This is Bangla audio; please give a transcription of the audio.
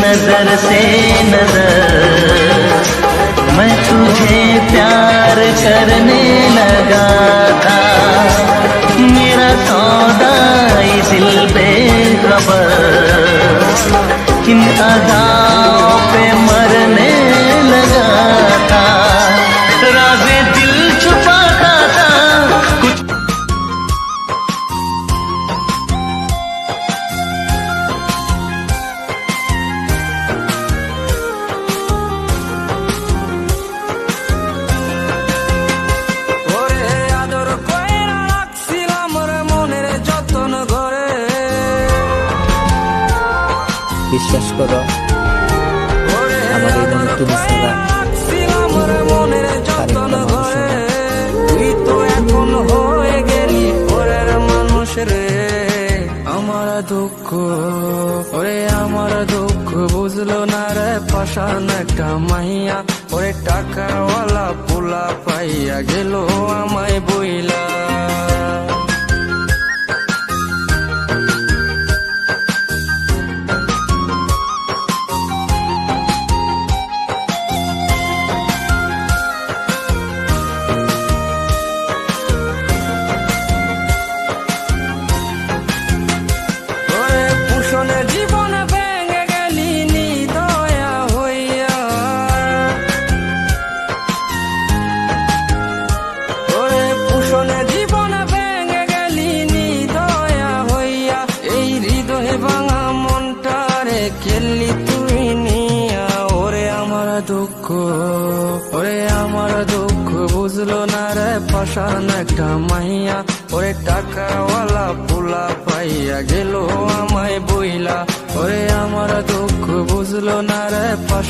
नजर से नजर मैं तुझे प्यार करने लगा था। मेरा सौदा ये दिल बेखबर किन अदाओं पे मरने लगा था। राज़े दिल छुपाता था कुछ বিশ্বাস করো আমার এই মনে তুমি ছাড়া তুই তো এখন হয়ে গেলি পরের মানুষ রে। আমার দুঃখ ওরে আমার দুঃখ বুঝলো না রে পাষাণ একটা মাইয়া ওরে টাকাওয়ালা পোলা পাইয়া গেল আমায় বইলা। জীবন ভেঙে গেলি নিদয়া হইয়া ওরে পুষণে জীবন ভেঙে গেলি নিদয়া হইয়া এই হৃদয়ে ভাঙা মনটারে খেললি তুই নিয়া। ওরে আমার দুঃখ ওরে আমার দুঃখ বুঝলো না রে পাষাণ একটা মাইয়া ওরে টাকাওয়ালা পোলা পাইয়া গেল আমায় বইলা। ওরে আমার দুঃখ বুঝলো না রে পাষাণ